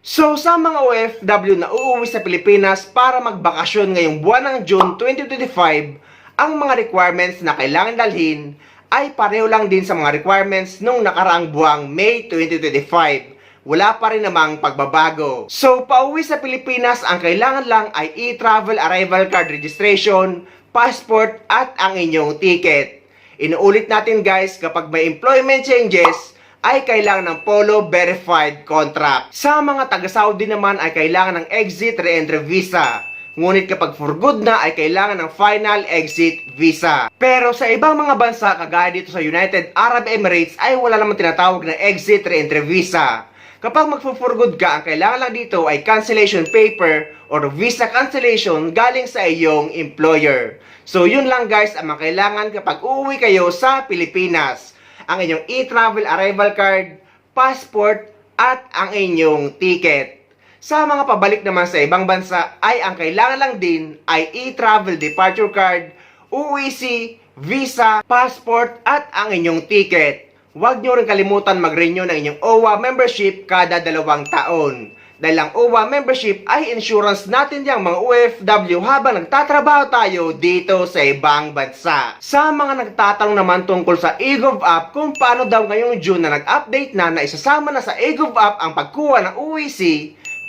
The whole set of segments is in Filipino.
So sa mga OFW na uuwi sa Pilipinas para magbakasyon ngayong buwan ng June 2025, ang mga requirements na kailangan dalhin ay pareho lang din sa mga requirements nung nakaraang buwang May 2025. Wala pa rin namang pagbabago. So pauwi sa Pilipinas, ang kailangan lang ay e-travel arrival card registration, passport at ang inyong ticket. Inuulit natin guys, kapag may employment changes, ay kailangan ng Polo Verified Contract. Sa mga taga-Saudi naman ay kailangan ng Exit Re-entry Visa. Ngunit kapag for good na ay kailangan ng Final Exit Visa. Pero sa ibang mga bansa kagaya dito sa United Arab Emirates ay wala namang tinatawag na Exit Re-entry Visa. Kapag mag-for good ka, ang kailangan lang dito ay cancellation paper or visa cancellation galing sa iyong employer. So yun lang guys ang mga kailangan kapag uuwi kayo sa Pilipinas. Ang inyong e-travel arrival card, passport, at ang inyong ticket. Sa mga pabalik naman sa ibang bansa ay ang kailangan lang din ay e-travel departure card, UEC, visa, passport, at ang inyong ticket. Huwag nyo rin kalimutan mag-renew ng inyong OWA membership kada 2 taon. Dahil ang OWA membership ay insurance natin yung mga OFW habang nagtatrabaho tayo dito sa ibang bansa. Sa mga nagtatanong naman tungkol sa eGov app kung paano daw ngayong June na nag-update na isasama na sa eGov app ang pagkuha ng UEC,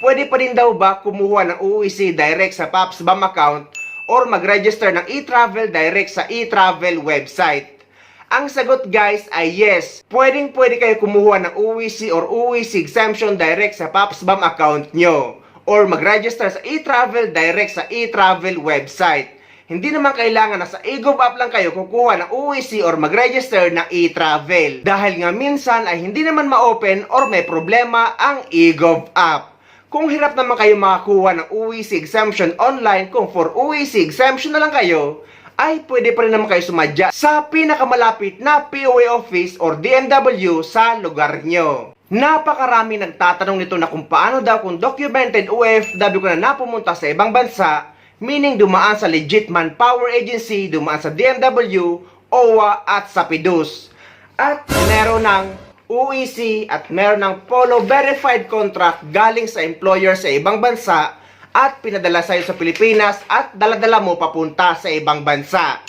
pwede pa din daw ba kumuha ng UEC direct sa PAPSBAM account or mag-register ng e-travel direct sa e-travel website? Ang sagot guys ay yes. Pwede kayo kumuha ng UEC or UEC exemption direct sa PAPSBAM account nyo. Or mag-register sa e-travel direct sa e-travel website. Hindi naman kailangan na sa eGov app lang kayo kukuha ng UEC or mag-register ng e-travel. Dahil nga minsan ay hindi naman ma-open or may problema ang eGov app. Kung hirap naman kayo makakuha ng UEC exemption online, kung for UEC exemption na lang kayo, ay pwede pa rin naman kayo sumadya sa pinakamalapit na POA office or DMW sa lugar nyo. Napakarami nagtatanong nito na kung paano daw kung documented OFW ko na napumunta sa ibang bansa, meaning dumaan sa legit manpower agency, dumaan sa DMW, OWA at sa PIDUS. At meron ng UEC at meron ng Polo Verified Contract galing sa employer sa ibang bansa at pinadala sa'yo sa Pilipinas at daladala mo papunta sa ibang bansa.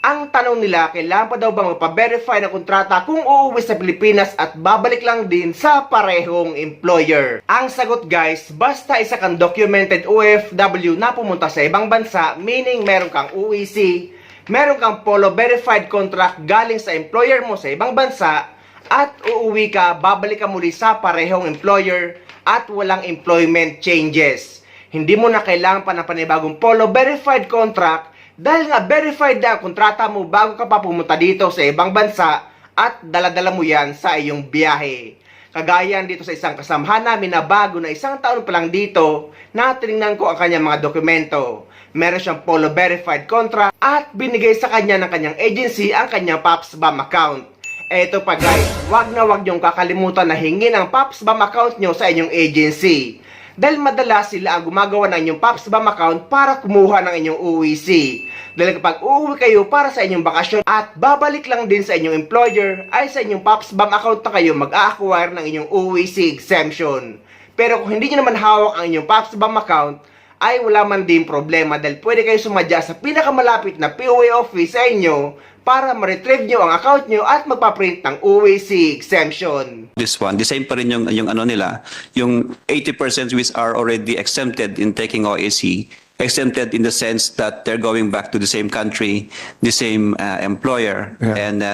Ang tanong nila, kailangan pa daw ba magpa-verify na kontrata kung uuwi sa Pilipinas at babalik lang din sa parehong employer? Ang sagot guys, basta isa kang documented OFW na pumunta sa ibang bansa, meaning meron kang UEC, meron kang Polo Verified Contract galing sa employer mo sa ibang bansa, at uuwi ka, babalik ka muli sa parehong employer at walang employment changes. Hindi mo na kailangan pa ng panibagong Polo Verified Contract dahil nga verified na ang kontrata mo bago ka pa pumunta dito sa ibang bansa at daladala mo yan sa iyong biyahe. Kagaya dito sa isang kasamahan namin na bago na 1 taon pa lang dito na tinignan ko ang kanyang mga dokumento. Meron siyang Polo Verified Contract at binigay sa kanya ng kanyang agency ang kanyang PAPSBAM account. Eto pa guys, wag niyong kakalimutan na hingin ang PAPSBAM account nyo sa inyong agency. Dahil madalas sila ang gumagawa ng inyong PAPSBAM account para kumuha ng inyong UEC. Dahil kapag uuwi kayo para sa inyong bakasyon at babalik lang din sa inyong employer, ay sa inyong PAPSBAM account na kayo mag-a-acquire ng inyong UEC exemption. Pero kung hindi nyo naman hawak ang inyong PAPSBAM account, ay wala man din problema dahil pwede kayo sumadya sa pinakamalapit na POA office sa inyo para ma-retrieve nyo ang account nyo at magpaprint ng UEC exemption. This one, the same pa rin yung ano nila, yung 80% which are already exempted in taking OEC, exempted in the sense that they're going back to the same country, the same employer, and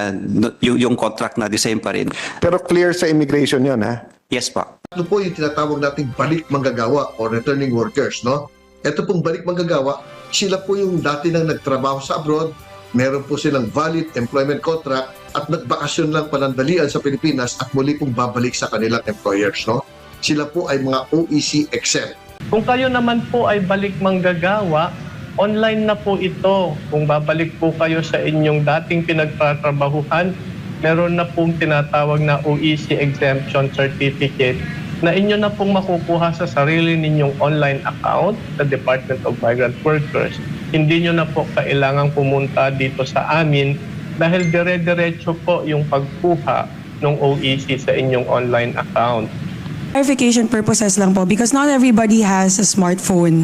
yung contract na the same pa rin. Pero clear sa immigration yon ha? Yes pa. Ito po yung tinatawag nating balik manggagawa or returning workers, no? Ito pong balik manggagawa, sila po yung dati nang nagtrabaho sa abroad, meron po silang valid employment contract at nagbakasyon lang panandalian sa Pilipinas at muli pong babalik sa kanilang employers, no? Sila po ay mga OEC exempt. Kung kayo naman po ay balik manggagawa, online na po ito. Kung babalik po kayo sa inyong dating pinagtatrabahuhan, meron na pong tinatawag na OEC Exemption Certificate na inyo na pong makukuha sa sarili ninyong online account sa Department of Migrant Workers. Hindi nyo na po kailangang pumunta dito sa amin dahil dire-diretso po yung pagkuha ng OEC sa inyong online account. Clarification purposes lang po because not everybody has a smartphone.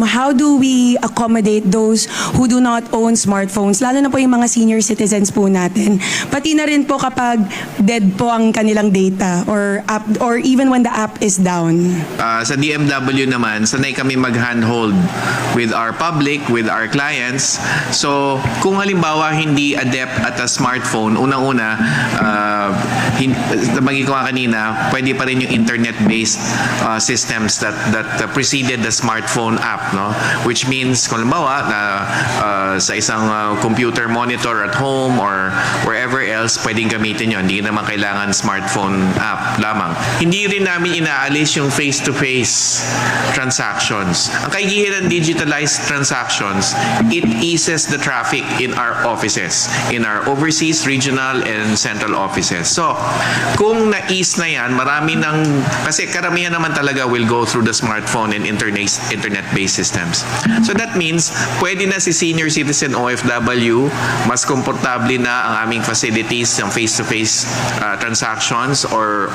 How do we accommodate those who do not own smartphones? Lalo na po yung mga senior citizens po natin. Pati na rin po kapag dead po ang kanilang data or app, or even when the app is down. Sa DMW naman, sanay kami mag-handhold with our public, with our clients. So, kung halimbawa hindi adept at a smartphone, unang-una, nabagi ko nga kanina, pwede pa rin yung internet-based systems that preceded the smartphone app, no? Which means, kung halimbawa, sa isang computer monitor at home or wherever else, pwedeng gamitin yun. Hindi naman kailangan smartphone app lamang. Hindi rin namin inaalis yung face-to-face transactions. Ang kaigihan ng digitalized transactions, it eases the traffic in our offices, in our overseas, regional, and central offices. So, kung na-ease na yan, marami ng, kasi karamihan naman talaga will go through the smartphone and internet-based systems. So that means, pwede na si senior citizen OFW, mas komportable na ang aming facilities ng face-to-face transactions or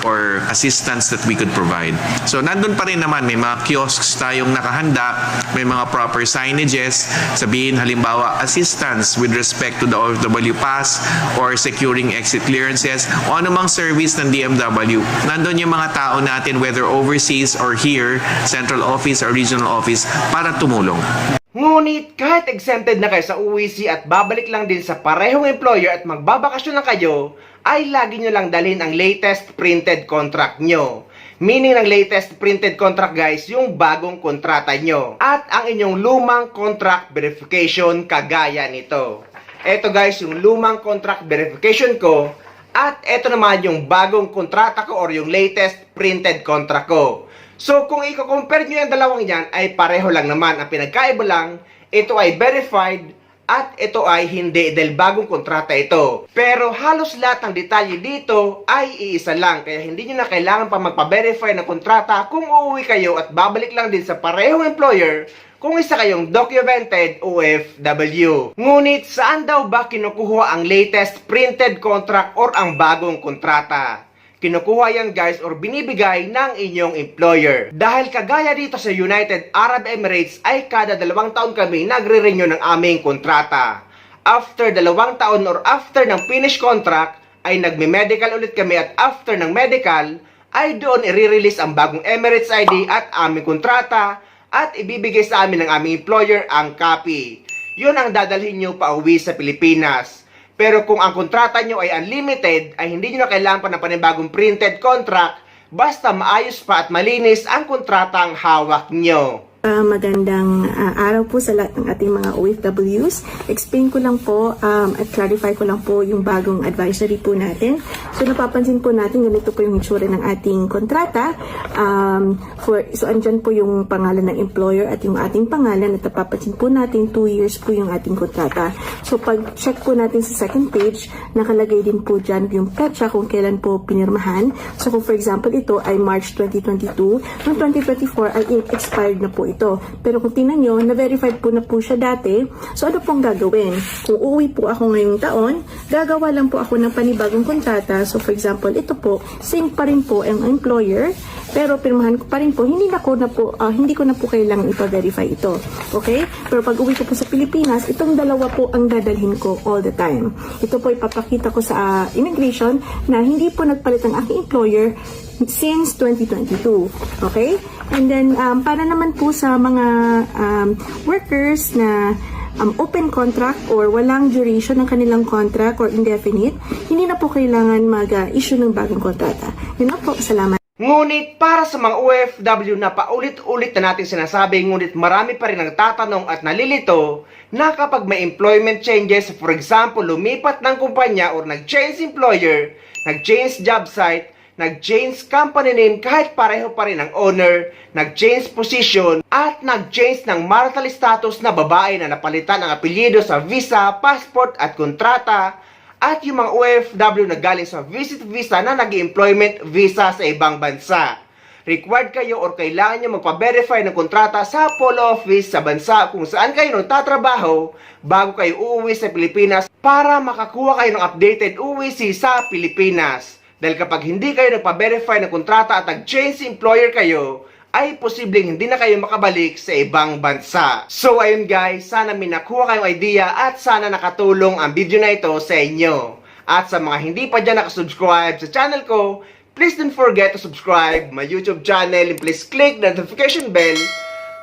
assistance that we could provide. So nandun pa rin naman, may mga kiosks tayong nakahanda, may mga proper signages, sabihin halimbawa assistance with respect to the OFW pass or securing exit clearances o anumang service ng DMW. Nandun yung mga tao natin whether overseas or here, central office or regional office para tumulong. Ngunit kahit exempted na kayo sa UEC at babalik lang din sa parehong employer at magbabakasyon na kayo, ay lagi nyo lang dalhin ang latest printed contract nyo. Meaning ng latest printed contract guys, yung bagong kontrata nyo. At ang inyong lumang contract verification kagaya nito. Eto guys, yung lumang contract verification ko. At eto naman yung bagong kontrata ko or yung latest printed contract ko. So kung i-compare nyo yung dalawang yan ay pareho lang naman. Ang pinagkaiba lang, ito ay verified at ito ay hindi dahil bagong kontrata ito. Pero halos lahat ng detalye dito ay iisa lang. Kaya hindi nyo na kailangan pa magpa-verify ng kontrata kung uuwi kayo at babalik lang din sa parehong employer kung isa kayong documented OFW. Ngunit saan daw ba kinukuha ang latest printed contract or ang bagong kontrata? Kinukuha yan guys or binibigay ng inyong employer. Dahil kagaya dito sa United Arab Emirates ay kada 2 taon kami nagre-renew ng aming kontrata. After 2 taon or after ng finish contract ay nagme-medical ulit kami at after ng medical ay doon i-release ang bagong Emirates ID at aming kontrata at ibibigay sa amin ng aming employer ang copy. Yun ang dadalhin nyo pa uwi sa Pilipinas. Pero kung ang kontrata nyo ay unlimited, ay hindi nyo na kailangan pa ng panibagong printed contract, basta maayos pa at malinis ang kontratang hawak nyo. Magandang araw po sa lahat ng ating mga OFWs. Explain ko lang po at clarify ko lang po yung bagong advisory po natin. So napapansin po natin, ganito po yung itsura ng ating kontrata. So andyan po yung pangalan ng employer at yung ating pangalan at napapansin po natin 2 years po yung ating kontrata. So pag check po natin sa second page, nakalagay din po dyan yung petsa kung kailan po pinirmahan. So kung for example ito ay March 2022, noong 2024 ay expired na po ito. Pero kung tingnan nyo, na-verified po na po siya dati. So ano pong gagawin? Kung uuwi po ako ngayong taon, gagawa lang po ako ng panibagong kontrata. So for example, ito po, same pa rin po ang employer, pero pirmahan ko pa rin po, hindi ko na po kailangang ipa-verify ito. Okay? Pero pag uwi ko po sa Pilipinas, itong dalawa po ang dadalhin ko all the time. Ito po ipapakita ko sa immigration na hindi po nagpalit ang aking employer since 2022. Okay? And then, para naman po sa mga workers na open contract or walang duration ng kanilang contract or indefinite, hindi na po kailangan mag-issue ng bagong kontrata. Yun na po. Salamat. Ngunit para sa mga OFW na paulit-ulit na natin sinasabi, ngunit marami pa rin nagtatanong at nalilito na kapag may employment changes, for example, lumipat ng kumpanya or nag-change employer, nag-change job site, nag-change company name kahit pareho pa rin ang owner, nag-change position, at nag-change ng marital status na babae na napalitan ang apelyido sa visa, passport at kontrata, at yung mga OFW na galing sa visit visa na nag-employment visa sa ibang bansa. Required kayo or kailangan nyo magpa-verify ng kontrata sa polo office sa bansa kung saan kayo nagtatrabaho bago kayo uuwi sa Pilipinas para makakuha kayo ng updated UEC sa Pilipinas. Dahil kapag hindi kayo nagpa-verify ng kontrata at nag-change employer kayo, ay posibleng hindi na kayo makabalik sa ibang bansa. So ayun guys, sana may nakuha kayong idea at sana nakatulong ang video na ito sa inyo. At sa mga hindi pa dyan nakasubscribe sa channel ko, please don't forget to subscribe my YouTube channel and please click the notification bell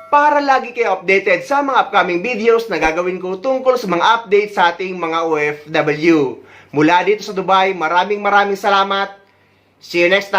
para lagi kayo updated sa mga upcoming videos na gagawin ko tungkol sa mga updates sa ating mga OFW. Mula dito sa Dubai, maraming salamat. See you next time.